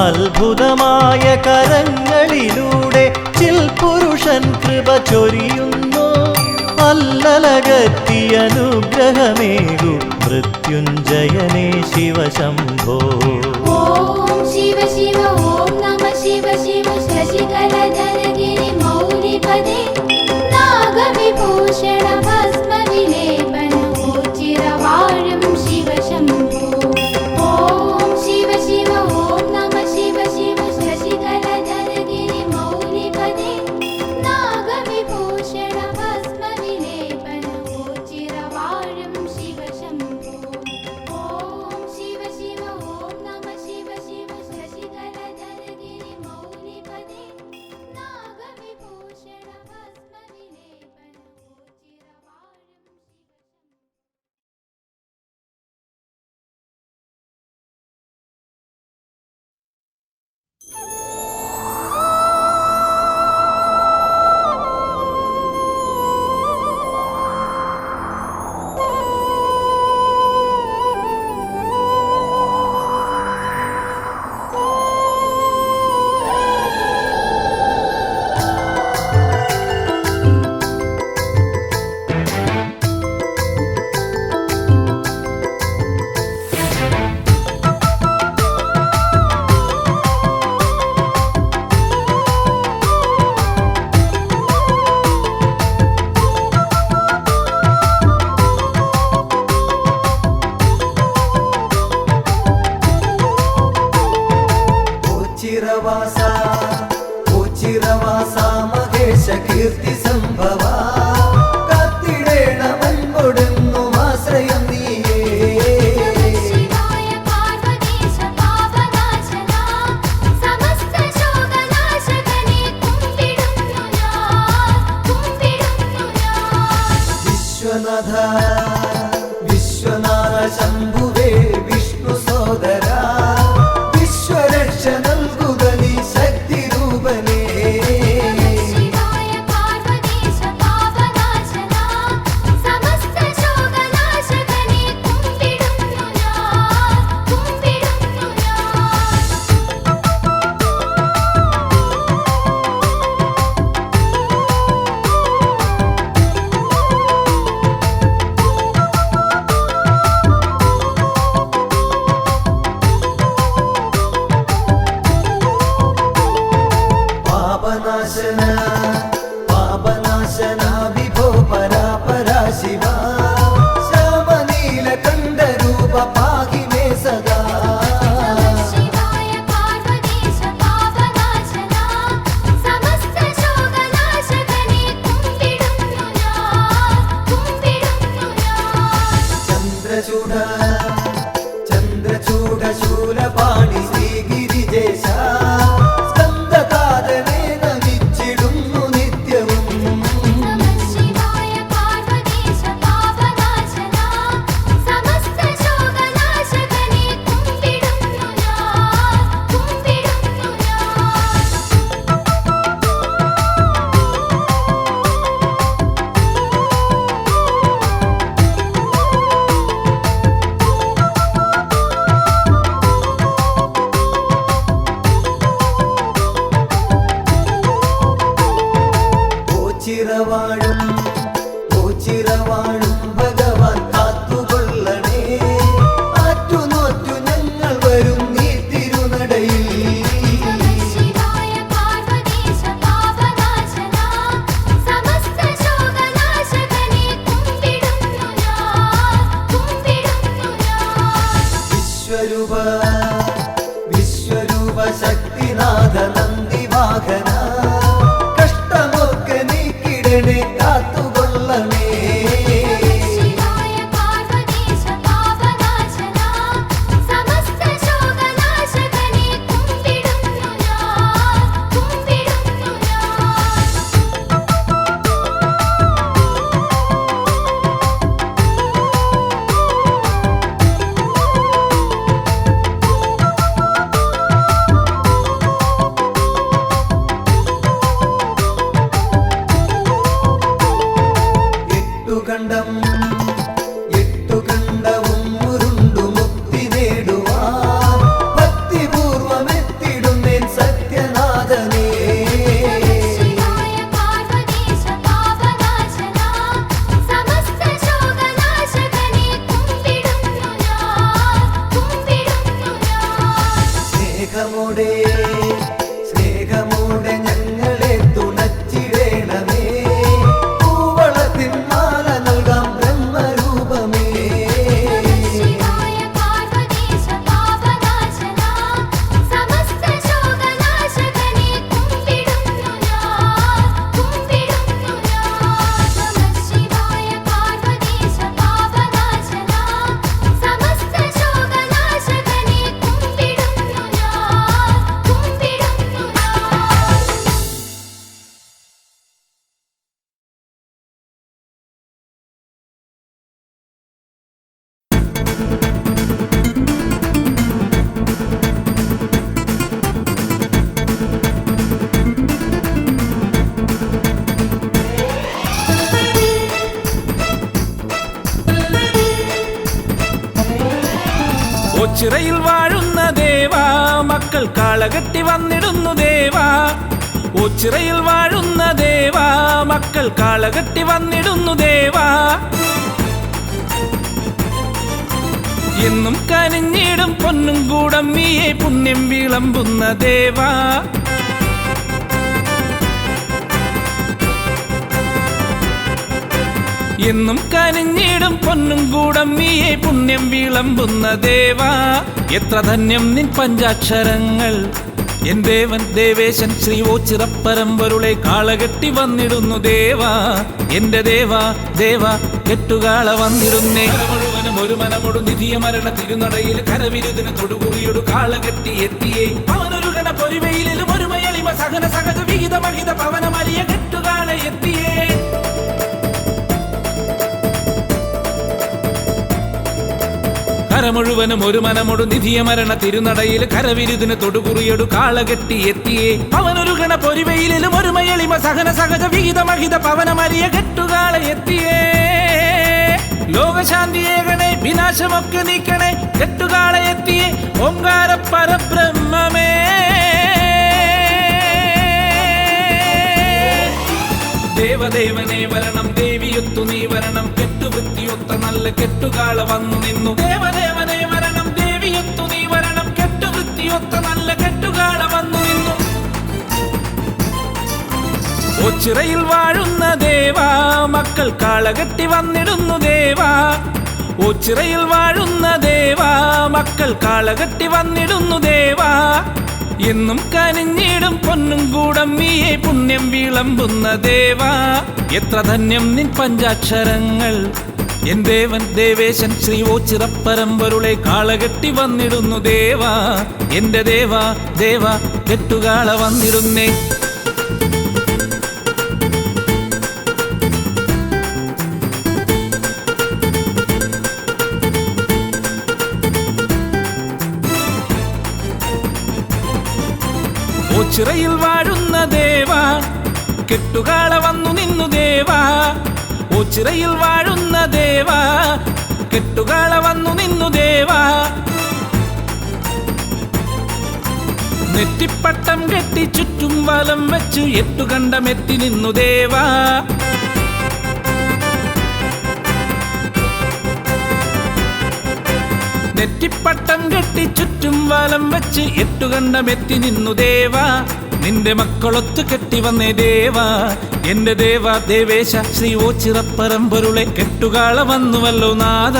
അത്ഭുതമായ കരങ്ങളിലൂടെ ചിൽപുരുഷൻ കൃപ ചൊരിയുന്നു. അല്ലലകത്തിയ അനുഗ്രഹമേകു മൃത്യുഞ്ജയനേ ശിവശംഭോ. ഓം ശിവ ശിവ ഓം നമ ശിവ ശിവ ശശികലധരഗിരി മൗലിപദേ നാഗവിഭൂഷണ ഭസ്മവിലേപന ഓച്ചിറവാഴും ശിവശംഭോ. ഓം ശിവ ശിവ ഓം നമ ശിവ ശിവ ശശികലധരഗിരി മൗലിപദേ നാഗവിഭൂഷണ ഭസ്മവിലേപന ഓച്ചിറവാഴും ശിവശംഭോ. ഓം ശിവ ശിവ ഓം നമ ശിവ ശിവ ശശികലധരഗിരി മൗലിപദേ നാഗവിഭൂഷണ ഭസ്മവിലേപന ഓച്ചിറവാഴും ശിവശംഭോ. ഓച്ചിറവാസ മഹേശ കീർത്തി സംഭവ കാത്തിടേണമെൻകൊടുന്നും ആശ്രയം നീയേ. ശിവായ പാർവതീശ പാപനാശന സമസ്ത ശോകനാശകനെ കുമ്പിടുന്നു ഞാൻ. വിശ്വനാഥ വിശ്വനാഥ ശംഭുവേ വിഷ്ണു സോദര വിശ്വരക്ഷ നൽകുക നീ ശക്തി രൂപനേ. ശിവായ പാർവതീശ പാപനാശന സമസ്ത ശോകനാശകനെ കുമ്പിടുന്നു ഞാൻ. സ്നേഹമോടെ ഞങ്ങളെ തുണച്ചിടേണമേ പൂവളത്തിൻ മാല നൽകാം ബ്രഹ്മരൂപമേ ശിവായ പാർവതീശ പാപനാശന സമസ്ത ശോകനാശകനെ കുമ്പിടുന്നു ഞാൻ നമഃ ശിവായ പാർവതീശ പാപനാശന സമസ്ത ശോകനാശകനെ കുമ്പിടുന്നു ഞാൻ ഓച്ചിറയിൽ വാഴുന്ന ദേവാ മക്കൾ കാളകെട്ടി വന്നിടുന്നു ദേവാ ഓച്ചിറയിൽ വാഴുന്ന ദേവാ മക്കൾ കാളകെട്ടി വന്നിടുന്നു ദേവാ എന്നും കനിഞ്ഞിടും പൊന്നും കൂടം നീയെ പുണ്യം വിളമ്പുന്ന ദേവാ എന്നും കനിഞ്ഞിടും പൊന്നും കൂടം നീയെ പുണ്യം വിളമ്പുന്ന ദേവാ എത്ര ധന്യം നിൻ പഞ്ചാക്ഷരങ്ങൾ എൻ ദേവൻ ദേവേശൻ ശ്രീ ഓച്ചിറപ്പരമ്പൊരുളെ കാളകെട്ടി വന്നിടുന്നു ദേവാ എന്റെ ദേവാ ദേവാ കെട്ടുകാള വന്നിടുന്നേ മുഴുവനും ഒരു മനമൊടു നിധിയ മരണ തിരുനടയിൽ കരവിരുതിന് തൊടുകുറിയൊടു കാളകെട്ടി എത്തിയേ അവനൊരു ഗണ പൊരുവയിലും ഒരു മയളിമ സഹന സഹജ വിഹിത മഹിത പവനമലിയ കെട്ടുകാള എത്തിയേ കര മുഴുവനും ഒരു മനമൊടു നിധിയ മരണ തിരുനടയിൽ കരവിരുതിന് തൊടുകുറിയൊടു കാളകെട്ടി എത്തിയേ അവനൊരു ഗണ പൊരുവയിലും ഒരു മയളിമ സഹന സഹജ വിഹിത മഹിത പവനമലിയ കെട്ടുകാള എത്തിയേ ലോകശാന്തിയേകണേ വിനാശമൊക്കെ നീക്കണേ കെട്ടുകാള എത്തിയേ ഓംകാര പരബ്രഹ്മമേ ദേവദേവനെ വരണം ദേവിയൊത്തു നീ വരണം കെട്ടുവൃത്തിയൊത്ത നല്ല കെട്ടുകാള വന്നു നിന്നു ദേവദേവനെ വരണം ദേവിയൊത്തു നീ വരണം കെട്ടുവൃത്തിയൊത്ത നല്ല കെട്ടുകാള വന്നു നിന്നു ഓച്ചിറയിൽ വാഴുന്ന ദേവാ മക്കൾ കാളകെട്ടി വന്നിടുന്നു ദേവാ ഓച്ചിറയിൽ വാഴുന്ന ദേവാ മക്കൾ കാളകെട്ടി വന്നിടുന്നു ദേവാ എന്നും കനിഞ്ഞിടും പൊന്നും കൂടം നീയെ പുണ്യം വിളമ്പുന്ന ദേവാ എത്ര ധന്യം നിൻ പഞ്ചാക്ഷരങ്ങൾ എൻ ദേവൻ ദേവേശൻ ശ്രീ ഓച്ചിറപ്പരമ്പൊരുളെ കാളകെട്ടി വന്നിടുന്നു ദേവാ എന്റെ ദേവാ ദേവാ കെട്ടുകാള വന്നിടുന്നേ ഓച്ചിറയിൽ വാഴുന്ന ദേവാ കെട്ടുകാള വന്നു നിന്നു ദേവാ ഓച്ചിറയിൽ വാഴുന്ന ദേവാ കെട്ടുകാള വന്നു നിന്നു ദേവാ നെറ്റിപ്പട്ടം കെട്ടി ചുറ്റും വലം വെച്ചു എട്ടുകണ്ടമെത്തി നിന്നു ദേവാ നെറ്റിപ്പട്ടം കെട്ടി ചുറ്റും വലം വെച്ച് എട്ടുകണ്ടമെത്തി നിന്നു ദേവാ നിന്റെ മക്കളൊത്തു കെട്ടി വന്നേ ദേവാ എന്റെ ദേവാ ദേവേശ ശ്രീ ഓച്ചിറപ്പരമ്പൊരുളെ കെട്ടുകാള വന്നുവല്ലോ നാഥ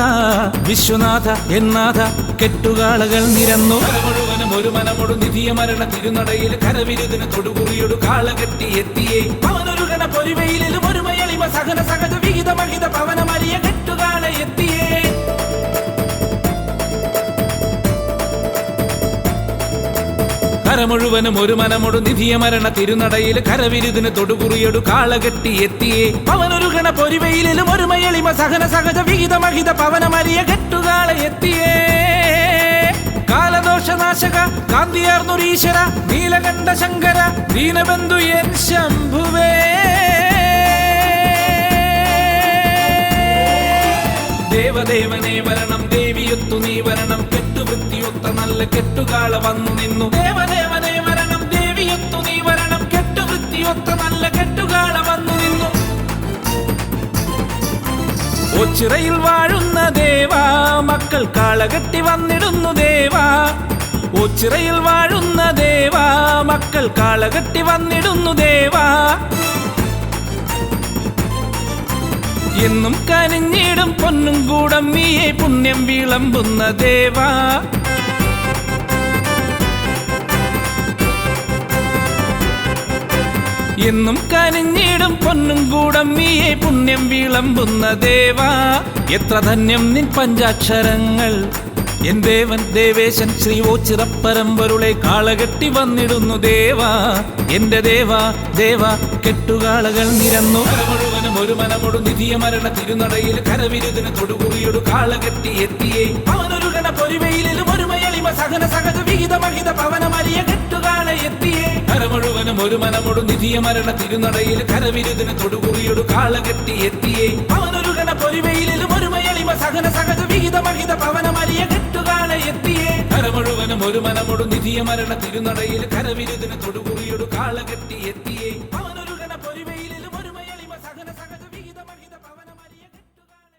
വിശ്വനാഥ എന്നാഥ കെട്ടുകാളകൾ നിരന്നു മുഴുവനും ഒരു മനമൊടു നിധിയ മരണ തിരുനടയിൽ കരവിരുതിന് തൊടുകുറിയൊടു കാളകെട്ടി എത്തിയേ അവനൊരു ഗണ പൊരുവയിലും ഒരു മയളിമ സഹന സഹജ വിഹിത മഹിത പവനമലിയ കെട്ടുകാള എത്തിയേ കര മുഴുവനും ഒരു മനമൊടു നിധിയ മരണ തിരുനടയിൽ കരവിരുതിന് തൊടുകുറിയൊടു കാളകെട്ടി എത്തിയേ അവനൊരു ഗണ പൊരുവയിലും ഒരു മയളിമ സഹന സഹജ വിഹിത മഹിത പവനമലിയ കെട്ടുകാള എത്തിയേ കാലദോഷനാശക കാന്തിയാർന്നൊരീശ്വര നീലകണ്ഠ ശങ്കര ദീനബന്ധു എൻ ശംഭുവേ ദേവദേവനെ വരണം ദേവിയൊത്തു നീ വരണം കെട്ടുവൃത്തിയൊത്ത നല്ല കെട്ടുകാള വന്നു നിന്നു ദേവദേവനെ വരണം ദേവിയൊത്തു നീ വരണം കെട്ടുവൃത്തിയൊത്ത നല്ല കെട്ടുകാള വന്നു നിന്നു ഓച്ചിറയിൽ വാഴുന്ന ദേവാ മക്കൾ കാളകെട്ടി വന്നിടുന്നു ദേവാ ഓച്ചിറയിൽ വാഴുന്ന ദേവാ മക്കൾ കാളകെട്ടി വന്നിടുന്നു ദേവാ എന്നും കനിഞ്ഞിടും പൊന്നും കൂടം നീയെ പുണ്യം വിളമ്പുന്ന ദേവാ എന്നും കനിഞ്ഞിടും പൊന്നും കൂടം നീയെ പുണ്യം വിളമ്പുന്ന ദേവാ എത്ര ധന്യം നിൻ പഞ്ചാക്ഷരങ്ങൾ എൻ ദേവൻ ദേവേശൻ ശ്രീ ഓച്ചിറപ്പരമ്പൊരുളെ കാളകെട്ടി വന്നിടുന്നു ദേവാ എന്റെ ദേവാ ദേവാ കെട്ടുകാളകൾ നിരന്നു മുഴുവനും ഒരു മനമൊടു നിധിയ മരണ തിരുനടയിൽ കരവിരുതിന് തൊടുകുറിയൊടു കാളകെട്ടി എത്തിയേ അവനൊരു ഗണ പൊരിവയിലും ഒരു മയളിമ സഹന സഹജ വിഹിത മഹിത പവനമലിയ കെട്ടുകാള എത്തിയേ കര മുഴുവനും ഒരു മനമൊടു നിധിയ മരണ തിരുനടയിൽ കരവിരുതിന് തൊടുകുറിയൊടു കാളകെട്ടി എത്തിയേ അവനൊരു ഗണ പൊരിവയിലും ഒരു മയളിമ സഹന സഹജ വിഹിത മഹിത പവനമലിയ കെട്ടുകാള എത്തിയേ കര മുഴുവനും ഒരു മനമൊടു നിധിയ മരണ തിരുനടയിൽ കരവിരുതിന് തൊടുകുറിയൊടു കാളകെട്ടി എത്തിയേ അവനൊരു ഗണ പൊരിവയിലും ഒരു മയളിമ സഹന സഹജ വിഹിത മഹിത പവനമലിയ കെട്ടുകാള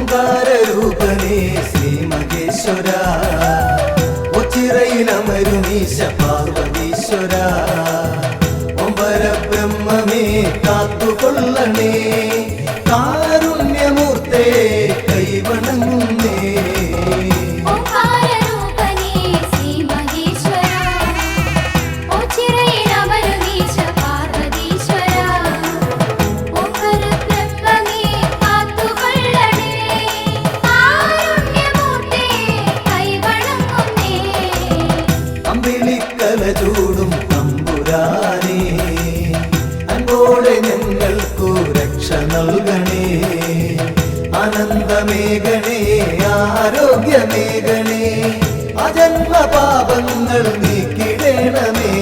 ഓംകാരരൂപനേ ശ്രീ മഹേശ്വര ഒച്ചിറയിലമരുനീശ പാർവതീശ്വര ഒമ്പര ബ്രഹ്മമേ കാത്തുകൊള്ളണേ കാരുണ്യമൂർത്തേ കൈവണങ്ങുന്നേ ഓംകാരരൂപനേ ശ്രീ മഹേശ്വര ഓച്ചിറയിലമരുനീശ പാർവതീശ്വര ഒമ്പര ബ്രഹ്മമേ കാത്തുകൊള്ളണേ കാരുണ്യമൂർത്തേ കൈവണങ്ങുന്നേ അമ്പിളിക്കല ചൂടും തമ്പുരാനേ അൻപോടെ ഞങ്ങൾക്കു രക്ഷ നൽകണേ ആനന്ദമേഘണേ ആരോഗ്യമേഘണേ അജന്മ പാപങ്ങൾ നീക്കിടണമേ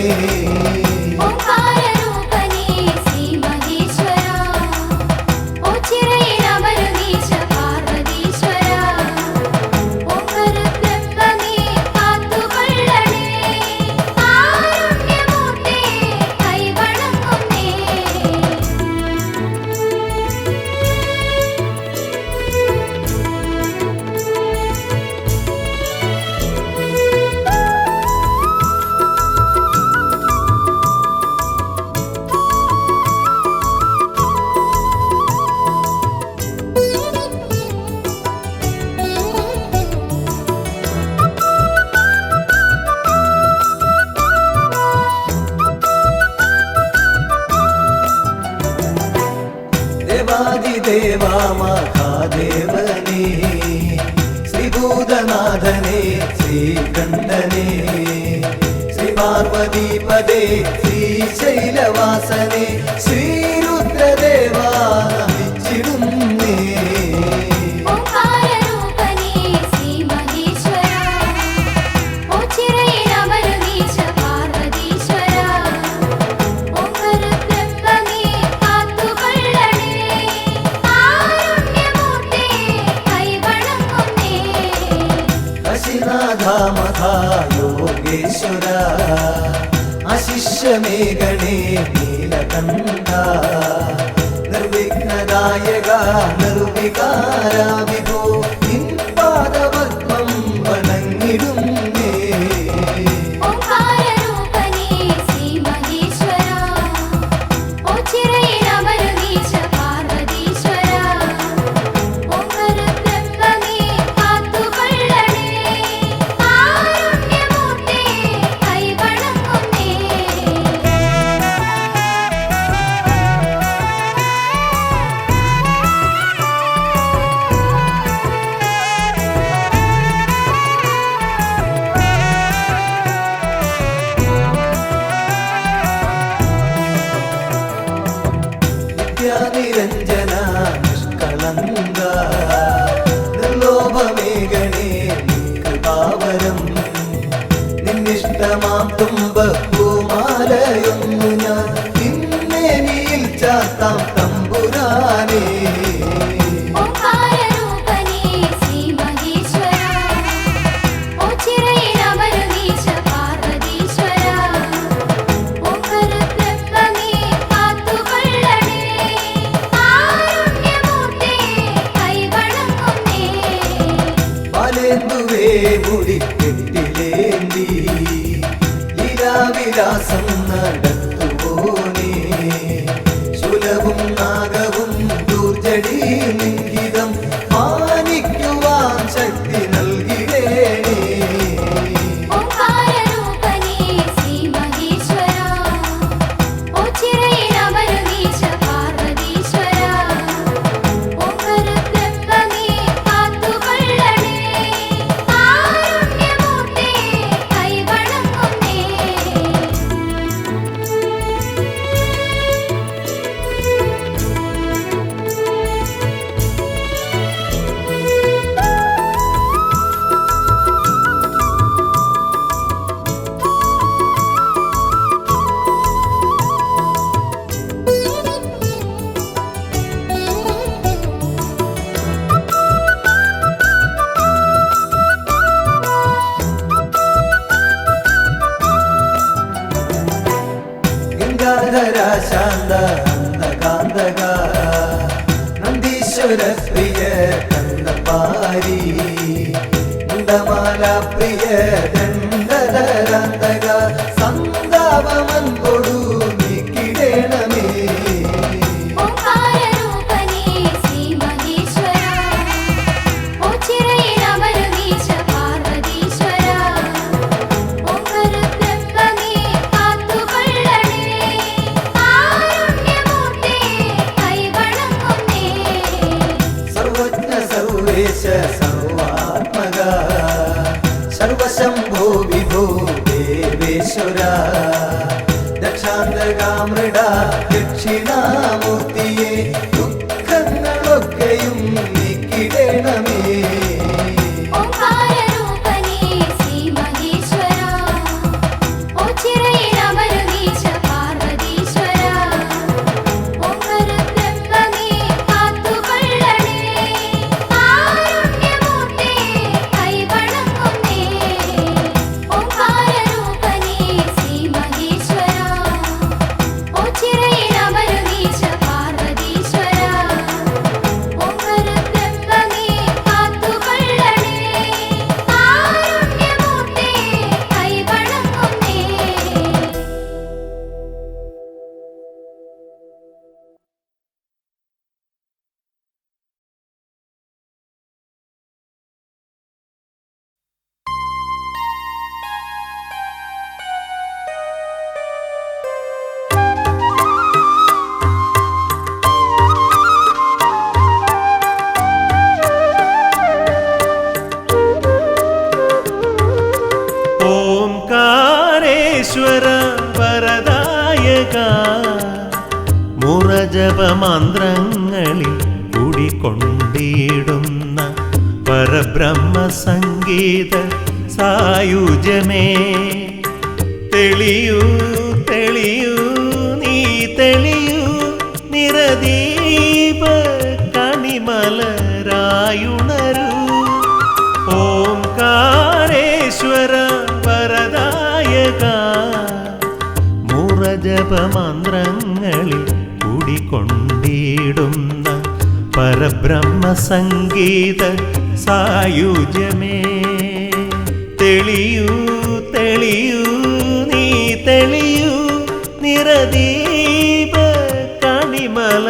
ഓംകാരരൂപനേ ശ്രീ മഹേശ്വര ഓച്ചിറയിലമരുനീശ പാർവതീശ്വര ഒമ്പര ബ്രഹ്മമേ കാത്തുകൊള്ളണേ കാരുണ്യമൂർത്തേ കൈവണങ്ങുന്നേ ദേവാദിദേവാ മഹാദേവനേ ശ്രീഭൂതനാഥനേ ശ്രീകണ്ഠനേ ശ്രീ പാർവതീപദേ ശ്രീശൈലവാസനേ ശ്രീരുദ്രദേവാ നമിച്ചിടുന്നേ ഓംകാരരൂപനേ ശ്രീ മഹേശ്വര ഓച്ചിറയിലമരുനീശ പാർവതീശ്വര ഒമ്പര ബ്രഹ്മമേ കാത്തുകൊള്ളണേ കാരുണ്യമൂർത്തേ കൈവണങ്ങുന്നേ കാശിനാഥ മഹാ യോഗേശ്വര അശിഷ്യമേഘണേ നീലകണ്ഠ നിർവിഘ്നദായക നിർവികാര വിഭോ നിൻ പാദപത്മം വണങ്ങിടുന്നേ ഓംകാരരൂപനേ ശ്രീ മഹേശ്വര ഓച്ചിറയിലമരുനീശ പാർവതീശ്വര ഒമ്പര ബ്രഹ്മമേ കാത്തുകൊള്ളണേ കാരുണ്യമൂർത്തേ കൈവണങ്ങുന്നേ വാളേന്തുവേ മുടിക്കെട്ടിലേന്തി ലീലാവിലാസം നടത്തുവോനേ ശൂലവും നാഗവും ദൂർജടി ലിംഗിതം മാനിക്കുവാൻ ശക്തി നൽകിടേണേ ഓംകാരരൂപനേ ശ്രീ മഹേശ്വര ഓച്ചിറയിലമരുമീശ പാർവതീശ്വര ഓംകരബ്രഹ്മമേ കാത്തുകൊള്ളണേ കാരുണ്യമൂർത്തേ കൈവണങ്ങുന്നേ ഗംഗാധര ശാന്ത അന്തകാന്തക നന്ദീശ്വര പ്രിയ കന്ദപാരി മുണ്ടമാല പ്രിയ ദണ്ഡധരാന്തക സന്താപമൻ കൊടു നീക്കിടേണമേ ഓംകാരരൂപനേ ശ്രീ മഹേശ്വര ഓച്ചിറയിലമരുമീശ പാർവതീശ്വര ഓംകരബ്രഹ്മമേ കാത്തുകൊള്ളണേ കാരുണ്യമൂർത്തേ കൈവണങ്ങുന്നേ സർവജ്ഞ സർവേശ സർവാത്മക സർവശംഭോ വിഭോ ദേവേശ്വര ദക്ഷാന്തകാമൃഡ ദക്ഷിണാമൂർത്തിയെ ദുഃഖങ്ങളൊക്കെയും നീക്കിടേണമേ ഓംകാരരൂപനേ ശ്രീ മഹേശ്വര ഓച്ചിറയിലമരുമീശ പാർവതീശ്വര ഓംകരബ്രഹ്മമേ കാത്തുകൊള്ളണേ കാരുണ്യമൂർത്തേ കൈവണങ്ങുന്നേ ഓംകാരരൂപനേ ശ്രീ മഹേശ്വര ഓച്ചിറയിലമരുമീശ പാർവതീശ്വര ഓംകരബ്രഹ്മമേ കാത്തുകൊള്ളണേ കാരുണ്യമൂർത്തേ കൈവണങ്ങുന്നേ ഓംകാരേശ്വര വരദായക മുറജപമന്ത്രങ്ങളിൽ കുടികൊണ്ടിടുന്ന പരബ്രഹ്മ സംഗീത സായുജ്യമേ തെളിയൂ തെളിയൂ നീ തെളിയൂ നിറദീപ കണിമലരായുണരൂ ഓംകാരേശ്വര വരദായക മുറജപമന്ത്രങ്ങളിൽ കുടികൊണ്ടിടുന്ന പരബ്രഹ്മ സംഗീത സായുജ്യമേ തെളിയൂ തെളിയൂ നീ തെളിയൂ നിറദീപ കണിമലരായുണരൂ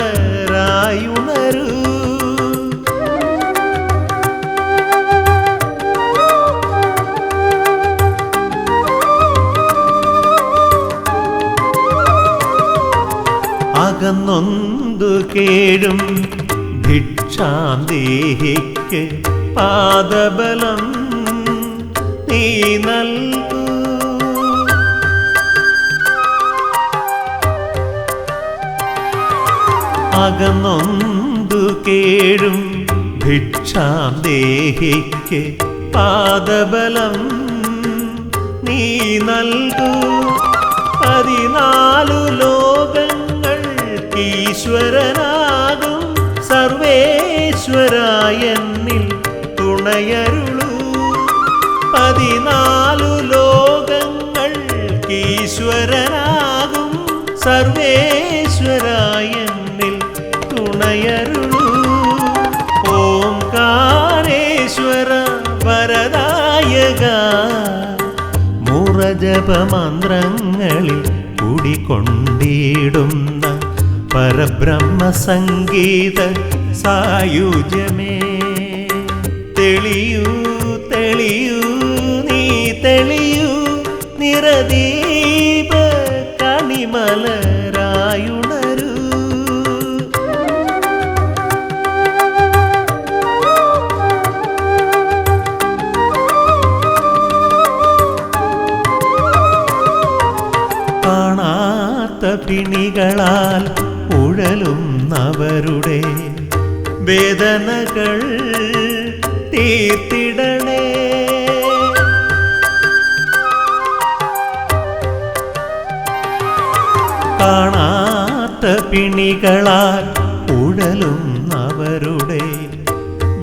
അകന്നൊന്തു കേഴും ഭിക്ഷാന്തേഹിക്ക് പാദബലം നീ നൽകൂ അകന്നൊന്തു കേഴും ഭിക്ഷാന്തേഹിക്ക് പാദബലം നീ നൽകൂ 14 ലോകങ്ങൾ ഈശ്വരനാകും സർവേശ്വരായെന്നിൽ തുണയരുളൂ 14 ലോകങ്ങൾ ഈശ്വരനാകും സർവേശ്വരായെന്നിൽ തുണയരുളൂ ഓംകാരേശ്വര വര മൂറജപമന്ത്രങ്ങളിൽ കുടികൊണ്ടിടുന്ന പരബ്രഹ്മ സംഗീത സായുജ്യമേ, തെളിയൂ തെളിയൂ നീ തെളിയൂ, നിറദീപ കണിമലരായുണരൂ. കാണാത്ത പിണികളാൽ ഉഴലുന്നവരുടെ വേദനകൾ തീർത്തിടണേ. കാണാത്ത പിണികളാൽ ഉഴലുന്നവരുടെ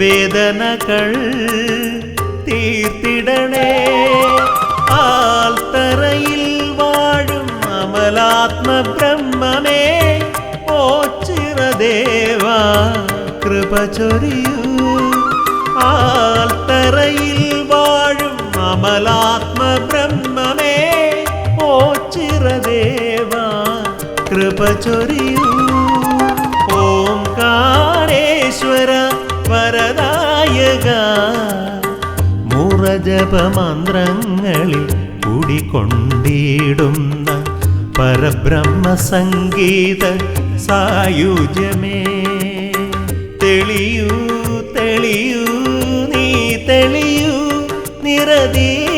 വേദനകൾ തീർത്തിടണേ. ആൽത്തറയിൽ വാഴും അമലാത്മബ്രഹ്മമേ, ഓ ചിറദേവാ കൃപ ചൊരിയൂ. ആൽത്തറയിൽ വാഴും അമലാത്മബ്രഹ്മമേ, ഓ ചിറദേവാ കൃപ ചൊരിയൂ. ഓംകാരേശ്വര വരദായക, മൂറജപമന്ത്രങ്ങളിൽ കുടികൊണ്ടിടുന്ന പരബ്രഹ്മ സംഗീത സായുജ്യമേ, തെളിയൂ തെളിയൂ നീ തെളിയൂ, നിറദീപ